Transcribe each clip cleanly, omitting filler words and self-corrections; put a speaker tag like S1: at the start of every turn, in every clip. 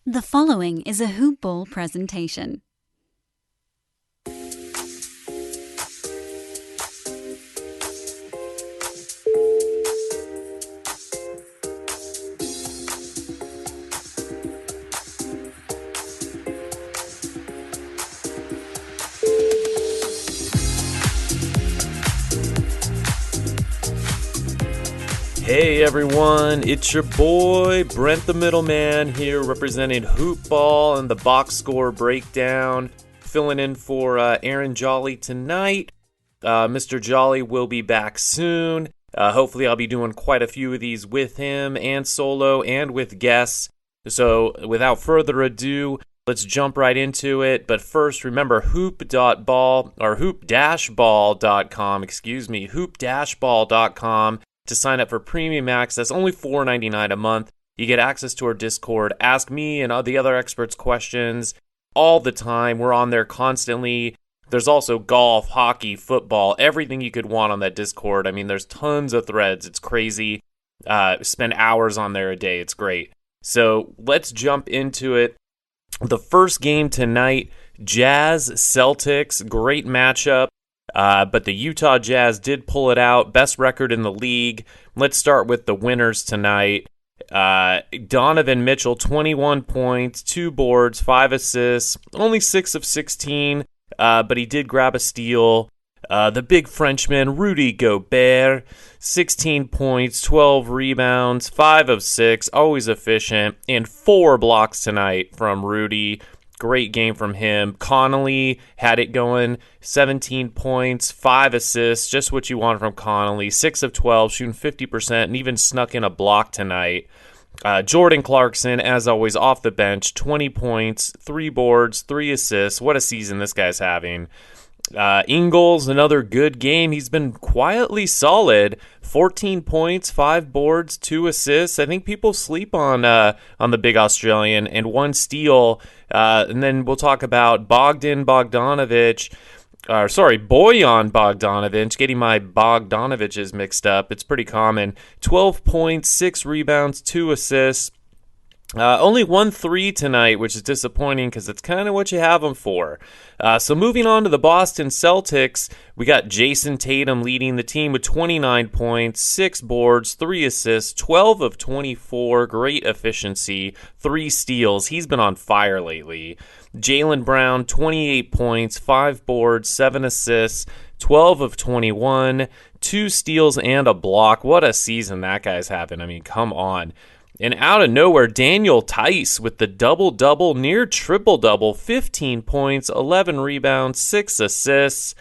S1: The following is a Hoop Ball presentation.
S2: Hey everyone, it's your boy Brent The Middle Man here representing Hoop Ball and the box score breakdown, filling in for Aaron Jolly tonight. Mr. Jolly will be back soon. Hopefully I'll be doing quite a few of these with him and solo and with guests. So without further ado, let's jump right into it. But first, remember hoop.ball or hoop-ball.com, hoop-ball.com. to sign up for premium access, only $4.99 a month. You get access to our Discord. Ask me and the other experts questions all the time. We're on there constantly. There's also golf, hockey, football, everything you could want on that Discord. I mean, there's tons of threads. It's crazy. Spend hours on there a day. It's great. So let's jump into it. The first game tonight, JazzCeltics, great matchup. But the Utah Jazz did pull it out. Best record in the league. Let's start with the winners tonight. Donovan Mitchell, 21 points, 2 boards, 5 assists, only 6 of 16, but he did grab a steal. The big Frenchman, Rudy Gobert, 16 points, 12 rebounds, 5 of 6, always efficient, and 4 blocks tonight from Rudy. Great game from him. Connolly had it going, 17 points, 5 assists, just what you want from Connolly. 6 of 12, shooting 50%, and even snuck in a block tonight. Jordan Clarkson, as always, off the bench, 20 points, 3 boards, 3 assists. What a season this guy's having. Ingles, another good game. He's been quietly solid. 14 points, 5 boards, 2 assists. I think people sleep on the big Australian, and 1 steal. And then we'll talk about Bojan Bogdanovic, getting my Bogdanoviches mixed up. It's pretty common. 12 points, 6 rebounds, 2 assists. Only 1 3 tonight, which is disappointing because it's kind of what you have them for. So moving on to the Boston Celtics, we got Jason Tatum leading the team with 29 points, 6 boards, 3 assists, 12 of 24, great efficiency, 3 steals. He's been on fire lately. Jaylen Brown, 28 points, 5 boards, 7 assists, 12 of 21, 2 steals and a block. What a season that guy's having. I mean, come on. And out of nowhere, Daniel Tice with the double-double, near triple-double, 15 points, 11 rebounds, 6 assists,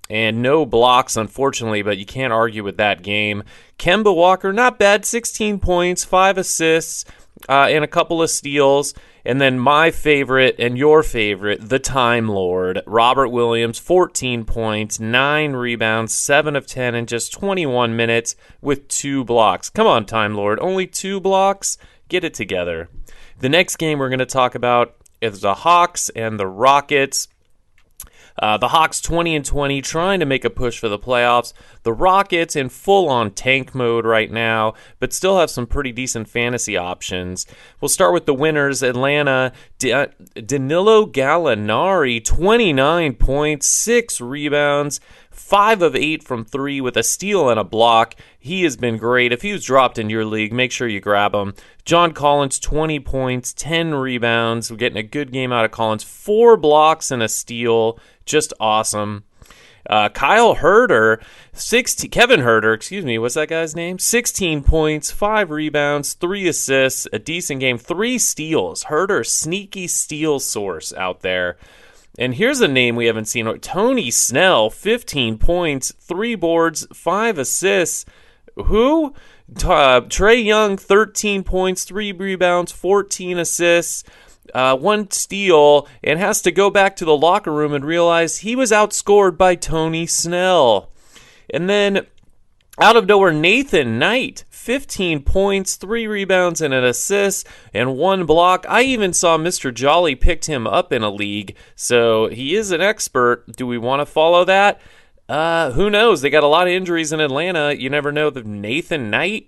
S2: and no blocks, unfortunately, but you can't argue with that game. Kemba Walker, not bad, 16 points, 5 assists, and a couple of steals. And then my favorite and your favorite, the Time Lord, Robert Williams, 14 points, 9 rebounds, 7 of 10 in just 21 minutes with 2 blocks. Come on, Time Lord, only 2 blocks? Get it together. The next game we're going to talk about is the Hawks and the Rockets. The Hawks 20-20, trying to make a push for the playoffs. The Rockets in full-on tank mode right now, but still have some pretty decent fantasy options. We'll start with the winners. Atlanta, Danilo Gallinari, 29 points, 6 rebounds, 5 of 8 from 3 with a steal and a block. He has been great. If he was dropped in your league, make sure you grab him. John Collins, 20 points, 10 rebounds. We're getting a good game out of Collins. 4 blocks and a steal. Just awesome. Kevin Huerter, what's that guy's name? 16 points, 5 rebounds, 3 assists, a decent game, 3 steals. Huerter, sneaky steal source out there. And here's a name we haven't seen. Tony Snell, 15 points, 3 boards, 5 assists. Who? Trae Young, 13 points, 3 rebounds, 14 assists. 1 steal, and has to go back to the locker room and realize he was outscored by Tony Snell. And then, out of nowhere, Nathan Knight, 15 points, 3 rebounds, and an assist, and 1 block. I even saw Mr. Jolly picked him up in a league, so he is an expert. Do we want to follow that? Who knows? They got a lot of injuries in Atlanta. You never know. The Nathan Knight,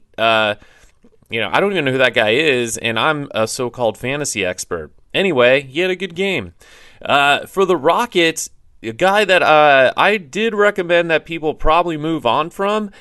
S2: I don't even know who that guy is, and I'm a so-called fantasy expert. Anyway, he had a good game. For the Rockets, a guy that I did recommend that people probably move on from,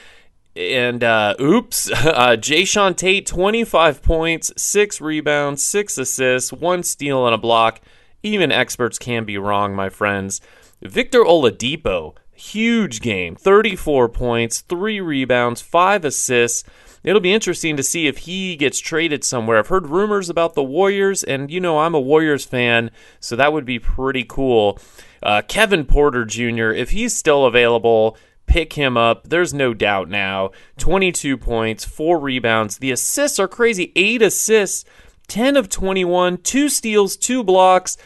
S2: and Jayshawn Tate, 25 points, 6 rebounds, 6 assists, 1 steal and a block. Even experts can be wrong, my friends. Victor Oladipo, huge game, 34 points, 3 rebounds, 5 assists. It'll be interesting to see if he gets traded somewhere. I've heard rumors about the Warriors, and I'm a Warriors fan, so that would be pretty cool. Kevin Porter Jr., if he's still available, pick him up. There's no doubt now. 22 points, 4 rebounds. The assists are crazy. 8 assists, 10 of 21, 2 steals, 2 blocks.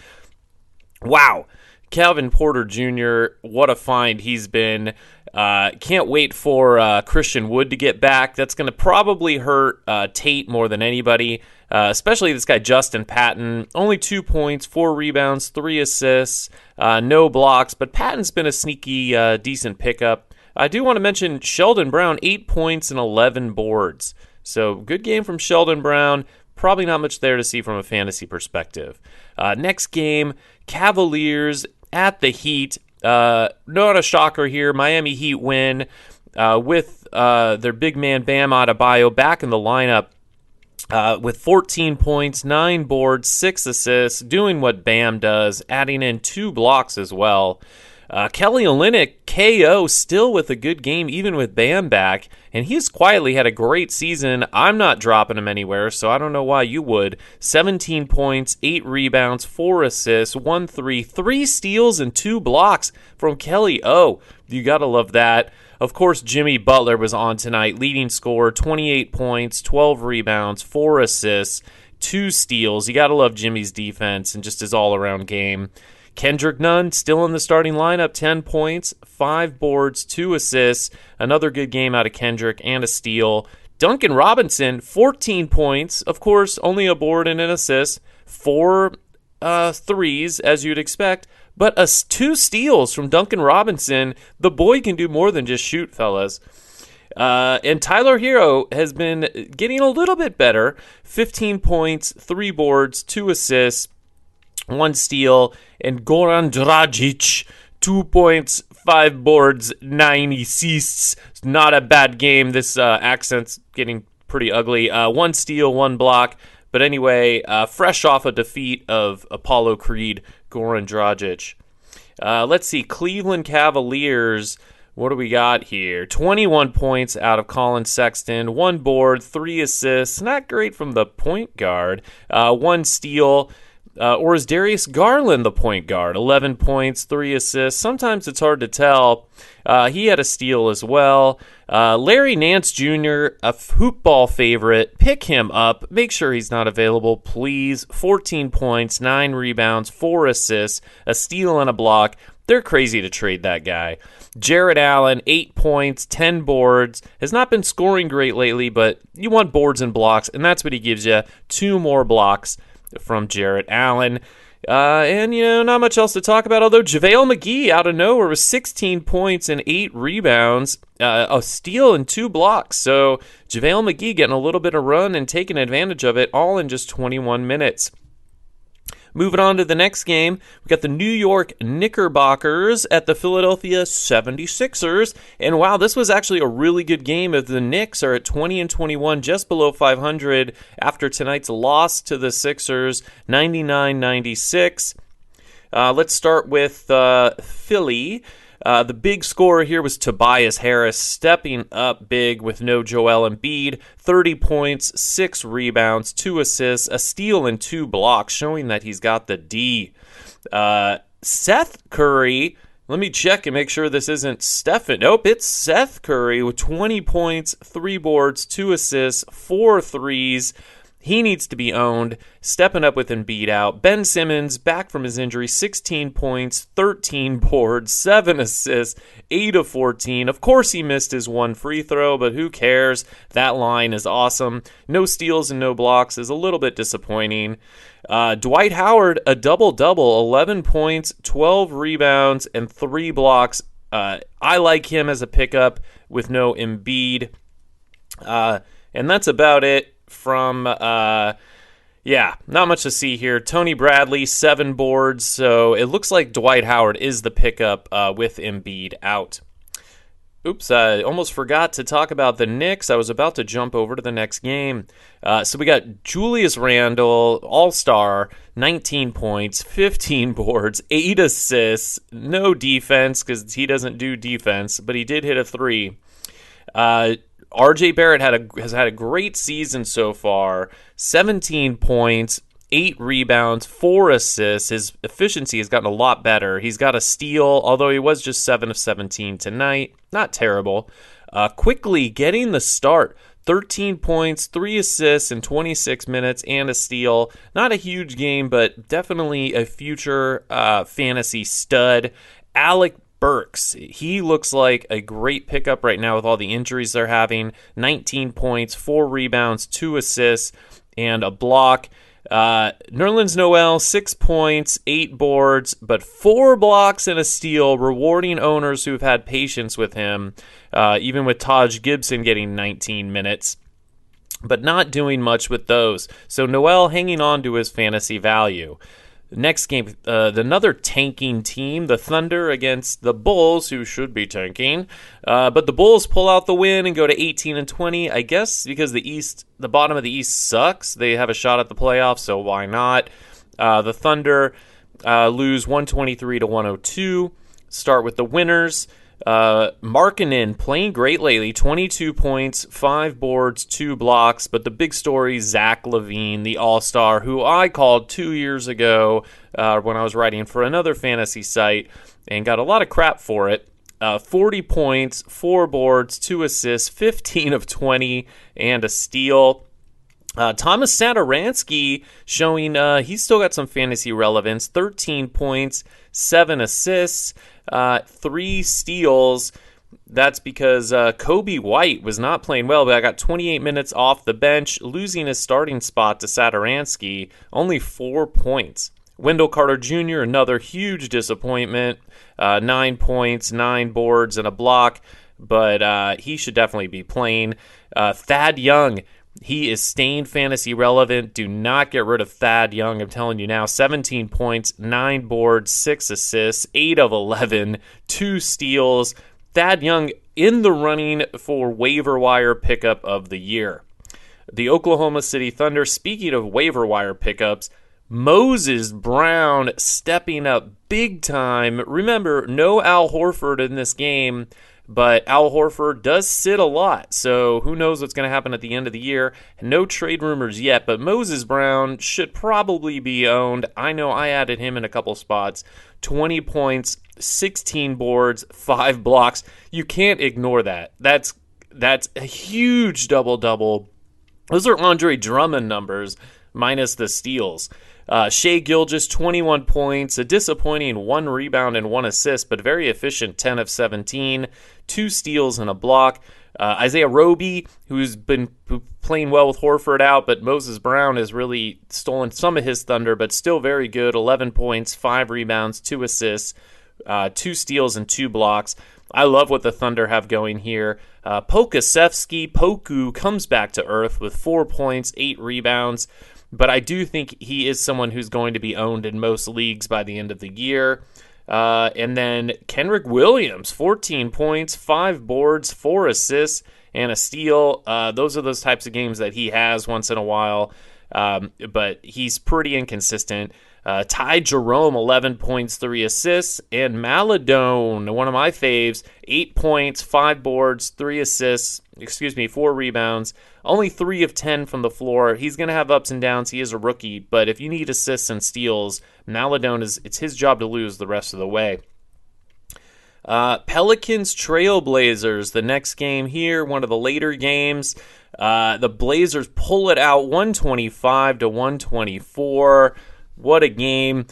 S2: Wow. Kevin Porter Jr., what a find he's been. Can't wait for Christian Wood to get back. That's going to probably hurt Tate more than anybody, especially this guy Justin Patton. Only 2 points, 4 rebounds, 3 assists, no blocks, but Patton's been a sneaky, decent pickup. I do want to mention Sheldon Brown, 8 points and 11 boards. So good game from Sheldon Brown. Probably not much there to see from a fantasy perspective. Next game, Cavaliers at the Heat. Not a shocker here. Miami Heat win with their big man Bam Adebayo back in the lineup with 14 points, 9 boards, 6 assists, doing what Bam does, adding in 2 blocks as well. Kelly Olynyk, KO, still with a good game, even with Bam back, and he's quietly had a great season. I'm not dropping him anywhere, so I don't know why you would. 17 points, 8 rebounds, 4 assists, 1 3, 3 steals, and 2 blocks from Kelly O. You gotta love that. Of course, Jimmy Butler was on tonight, leading scorer, 28 points, 12 rebounds, 4 assists, 2 steals. You gotta love Jimmy's defense and just his all-around game. Kendrick Nunn still in the starting lineup, 10 points, 5 boards, 2 assists. Another good game out of Kendrick and a steal. Duncan Robinson, 14 points. Of course, only a board and an assist. 4 threes, as you'd expect. But 2 steals from Duncan Robinson. The boy can do more than just shoot, fellas. And Tyler Hero has been getting a little bit better. 15 points, 3 boards, 2 assists. 1 steal, and Goran Dragic, 2 points, 5 boards, 9 assists. It's not a bad game. This accent's getting pretty ugly. 1 steal, 1 block. But anyway, fresh off a defeat of Apollo Creed, Goran Dragic. Let's see, Cleveland Cavaliers. What do we got here? 21 points out of Colin Sexton, 1 board, 3 assists. Not great from the point guard. 1 steal. Or is Darius Garland the point guard? 11 points, 3 assists. Sometimes it's hard to tell. He had a steal as well. Larry Nance Jr., a hoop ball favorite. Pick him up. Make sure he's not available, please. 14 points, 9 rebounds, 4 assists, a steal and a block. They're crazy to trade that guy. Jarrett Allen, 8 points, 10 boards. Has not been scoring great lately, but you want boards and blocks, and that's what he gives you. 2 more blocks from Jarrett Allen. And, not much else to talk about, although JaVale McGee out of nowhere was 16 points and 8 rebounds, a steal and 2 blocks. So JaVale McGee getting a little bit of run and taking advantage of it, all in just 21 minutes. Moving on to the next game, we got the New York Knickerbockers at the Philadelphia 76ers. And wow, this was actually a really good game. As the Knicks are at 20-21, just below 500 after tonight's loss to the Sixers, 99-96. Let's start with Philly. The big scorer here was Tobias Harris, stepping up big with no Joel Embiid. 30 points, 6 rebounds, 2 assists, a steal and 2 blocks, showing that he's got the D. Seth Curry, let me check and make sure this isn't Stephen. Nope, it's Seth Curry with 20 points, 3 boards, 2 assists, 4 threes. He needs to be owned, stepping up with Embiid out. Ben Simmons, back from his injury, 16 points, 13 boards, 7 assists, 8 of 14. Of course he missed his 1 free throw, but who cares? That line is awesome. No steals and no blocks is a little bit disappointing. Dwight Howard, a double-double, 11 points, 12 rebounds, and 3 blocks. I like him as a pickup with no Embiid. And that's about it from, not much to see here. Tony Bradley, 7 boards, so it looks like Dwight Howard is the pickup with Embiid out. Oops, I almost forgot to talk about the Knicks. I was about to jump over to the next game. So we got Julius Randle, all-star, 19 points, 15 boards, 8 assists, no defense because he doesn't do defense, but he did hit a 3. R.J. Barrett has had a great season so far, 17 points, 8 rebounds, 4 assists. His efficiency has gotten a lot better. He's got a steal, although he was just 7 of 17 tonight. Not terrible. Quickly getting the start. 13 points, 3 assists in 26 minutes, and a steal. Not a huge game, but definitely a future fantasy stud. Alec Burks, he looks like a great pickup right now with all the injuries they're having. 19 points, 4 rebounds, 2 assists, and a block. Nerlens Noel, 6 points, 8 boards, but 4 blocks and a steal, rewarding owners who've had patience with him, even with Taj Gibson getting 19 minutes, but not doing much with those. So Noel hanging on to his fantasy value. Next game, another tanking team, the Thunder against the Bulls, who should be tanking. But the Bulls pull out the win and go to 18-20. I guess because the bottom of the East sucks, they have a shot at the playoffs, so why not? The Thunder lose 123-102. Start with the winners. Markkanen playing great lately, 22 points, 5 boards, 2 blocks, but the big story, Zach LaVine, the all-star, who I called 2 years ago when I was writing for another fantasy site and got a lot of crap for it. 40 points, 4 boards, 2 assists, 15 of 20, and a steal. Thomas Satoransky showing he's still got some fantasy relevance, 13 points, 7 assists, 3 steals. That's because Kobe White was not playing well, but I got 28 minutes off the bench, losing his starting spot to Satoransky, only 4 points. Wendell Carter Jr., another huge disappointment, 9 points, 9 boards, and a block, but he should definitely be playing. Thad Young, he is staying fantasy relevant. Do not get rid of Thad Young. I'm telling you now, 17 points, 9 boards, 6 assists, 8 of 11, 2 steals. Thad Young in the running for waiver wire pickup of the year. The Oklahoma City Thunder, speaking of waiver wire pickups, Moses Brown stepping up big time. Remember, no Al Horford in this game, but Al Horford does sit a lot, so who knows what's going to happen at the end of the year. No trade rumors yet, but Moses Brown should probably be owned. I know I added him in a couple spots. 20 points, 16 boards, 5 blocks. You can't ignore that. That's a huge double-double. Those are Andre Drummond numbers minus the steals. Shai Gilgeous, 21 points, a disappointing 1 rebound and 1 assist, but very efficient, 10 of 17, 2 steals and a block. Isaiah Roby, who's been playing well with Horford out, but Moses Brown has really stolen some of his thunder, but still very good, 11 points, 5 rebounds, 2 assists, 2 steals and 2 blocks. I love what the Thunder have going here. Poku comes back to earth with 4 points, 8 rebounds. But I do think he is someone who's going to be owned in most leagues by the end of the year. And then Kenrich Williams, 14 points, 5 boards, 4 assists, and a steal. Those are those types of games that he has once in a while, but he's pretty inconsistent. Ty Jerome, 11 points, 3 assists, and Maladone, one of my faves, 8 points, 5 boards, 4 rebounds, only 3 of 10 from the floor. He's going to have ups and downs. He is a rookie, but if you need assists and steals, Maladone it's his job to lose the rest of the way. PelicansTrail Blazers, the next game here, one of the later games. The Blazers pull it out 125-124. What a game.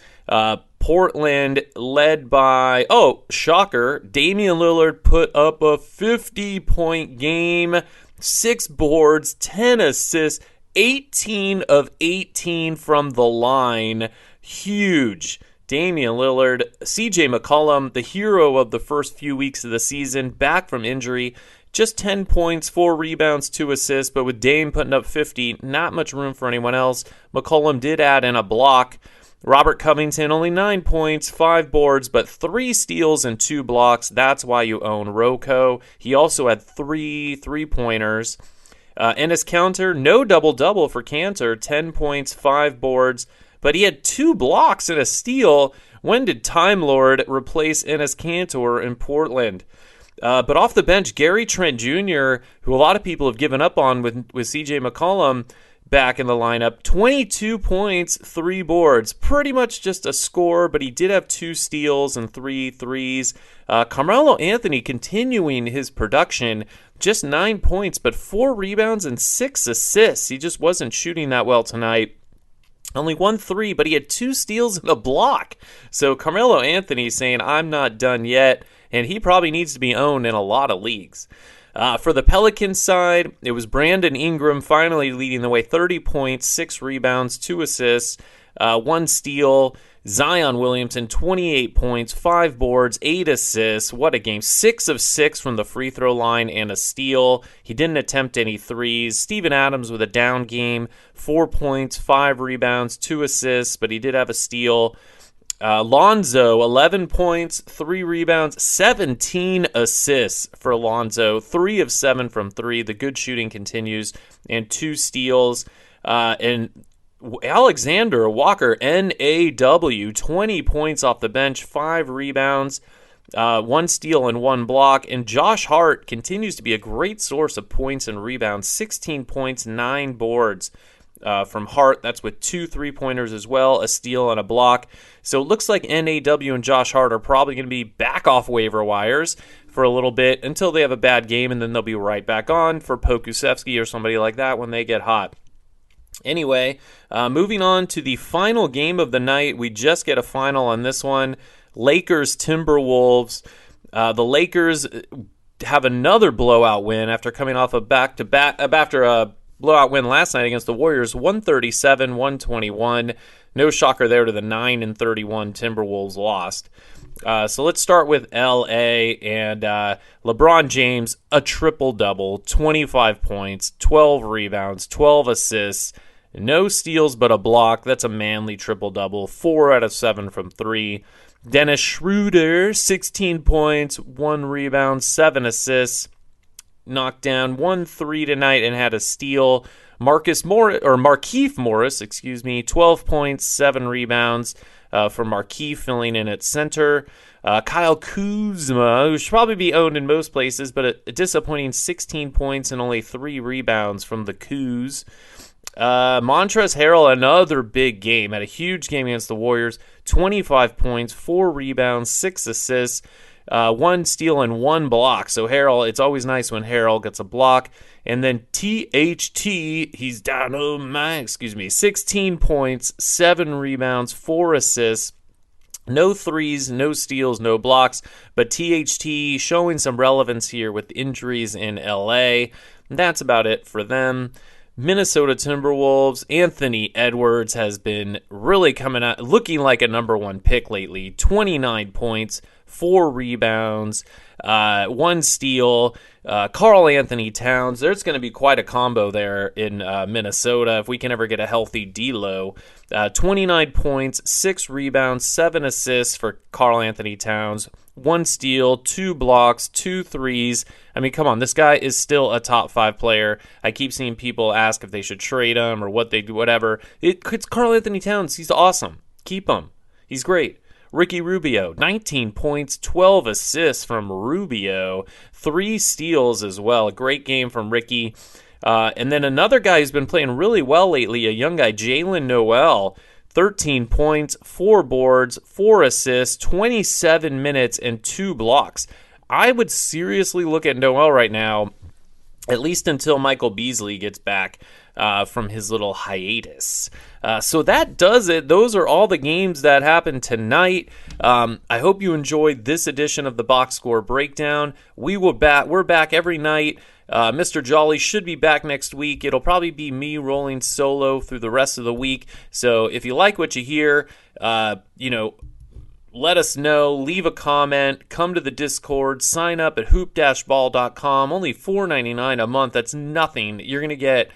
S2: Portland led by, shocker, Damian Lillard put up a 50-point game, 6 boards, 10 assists, 18 of 18 from the line. Huge. Damian Lillard, CJ McCollum, the hero of the first few weeks of the season, back from injury, just 10 points, 4 rebounds, 2 assists, but with Dame putting up 50, not much room for anyone else. McCollum did add in a block. Robert Covington, only 9 points, 5 boards, but 3 steals and 2 blocks. That's why you own Rocco. He also had 3 3-pointers. Enes Kanter, no double-double for Kanter, 10 points, 5 boards, but he had 2 blocks and a steal. When did Time Lord replace Enes Kanter in Portland? But off the bench, Gary Trent Jr., who a lot of people have given up on with CJ McCollum back in the lineup, 22 points, 3 boards. Pretty much just a score, but he did have 2 steals and 3 threes. Carmelo Anthony continuing his production, just 9 points, but 4 rebounds and 6 assists. He just wasn't shooting that well tonight. Only 1 3, but he had 2 steals and a block. So Carmelo Anthony saying, I'm not done yet, and he probably needs to be owned in a lot of leagues. For the Pelicans side, it was Brandon Ingram finally leading the way, 30 points, 6 rebounds, 2 assists, 1 steal. Zion Williamson, 28 points, 5 boards, 8 assists. What a game. 6 of 6 from the free throw line and a steal. He didn't attempt any threes. Steven Adams with a down game, 4 points, 5 rebounds, 2 assists, but he did have a steal. Lonzo, 11 points, 3 rebounds, 17 assists for Lonzo. 3 of 7 from 3. The good shooting continues, and 2 steals. And Alexander Walker, NAW, 20 points off the bench, 5 rebounds, 1 steal and 1 block. And Josh Hart continues to be a great source of points and rebounds, 16 points, 9 boards. From Hart. That's with 2 3-pointers as well, a steal and a block. So it looks like NAW and Josh Hart are probably going to be back off waiver wires for a little bit until they have a bad game, and then they'll be right back on for Pokusevski or somebody like that when they get hot. Anyway, moving on to the final game of the night. We just get a final on this one. Lakers Timberwolves. The Lakers have another blowout win after coming off a back-to-back after a blowout win last night against the Warriors, 137-121. No shocker there to the 9-31 Timberwolves lost. So let's start with LA and LeBron James, a triple-double, 25 points, 12 rebounds, 12 assists, no steals but a block. That's a manly triple-double, 4 out of 7 from 3. Dennis Schroeder, 16 points, 1 rebound, 7 assists. Knocked down 1 3 tonight and had a steal. Markieff Morris, 12 points, 7 rebounds for Markieff filling in at center. Kyle Kuzma, who should probably be owned in most places, but a disappointing 16 points and only 3 rebounds from the Kuz. Montrezl Harrell, another big game, had a huge game against the Warriors, 25 points, 4 rebounds, 6 assists. 1 steal and 1 block. So Harrell, it's always nice when Harrell gets a block. And then THT, he's down, 16 points, 7 rebounds, 4 assists. No threes, no steals, no blocks. But THT showing some relevance here with injuries in LA. That's about it for them. Minnesota Timberwolves, Anthony Edwards has been really coming out, looking like a number 1 pick lately. 29 points, 4 rebounds, 1 steal. Karl Anthony Towns, there's going to be quite a combo there in Minnesota if we can ever get a healthy D'Lo. 29 points, 6 rebounds, 7 assists for Karl Anthony Towns. 1 steal, 2 blocks, 2 threes. I mean, come on, this guy is still a top 5 player. I keep seeing people ask if they should trade him or what they do, whatever. It's Karl Anthony Towns. He's awesome. Keep him. He's great. Ricky Rubio, 19 points, 12 assists from Rubio, 3 steals as well. A great game from Ricky. And then another guy who's been playing really well lately, a young guy, Jalen Noel, 13 points, 4 boards, 4 assists, 27 minutes, and 2 blocks. I would seriously look at Noel right now, at least until Michael Beasley gets back from his little hiatus. So that does it. Those are all the games that happened tonight. I hope you enjoyed this edition of the Box Score Breakdown. We're back every night. Mr. Jolly should be back next week. It'll probably be me rolling solo through the rest of the week. So if you like what you hear, let us know, leave a comment, come to the Discord, sign up at hoop-ball.com. Only $4.99 a month. That's nothing. You're going to get,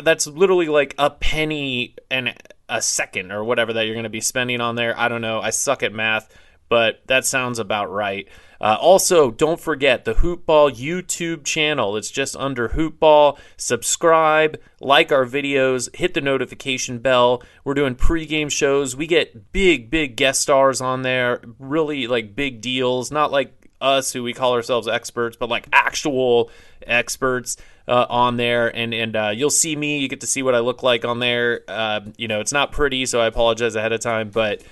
S2: that's literally like a penny and a second or whatever that you're going to be spending on there. I don't know. I suck at math, but that sounds about right. Also, don't forget the Hoop Ball YouTube channel. It's just under Hoop Ball. Subscribe, like our videos, hit the notification bell. We're doing pregame shows. We get big guest stars on there, really like big deals, not like us who we call ourselves experts, but like actual experts on there. And you'll see me. You get to see what I look like on there. It's not pretty, so I apologize ahead of time, but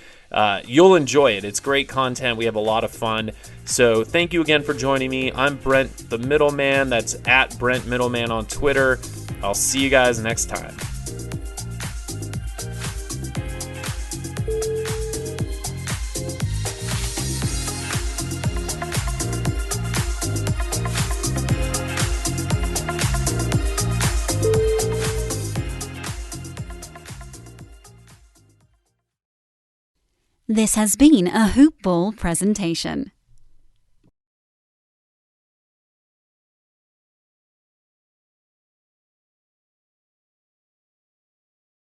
S2: you'll enjoy it. It's great content. We have a lot of fun. So thank you again for joining me. I'm Brent the Middle Man. That's at Brent Middleman on Twitter. I'll see you guys next time.
S1: This has been a Hoop Ball presentation.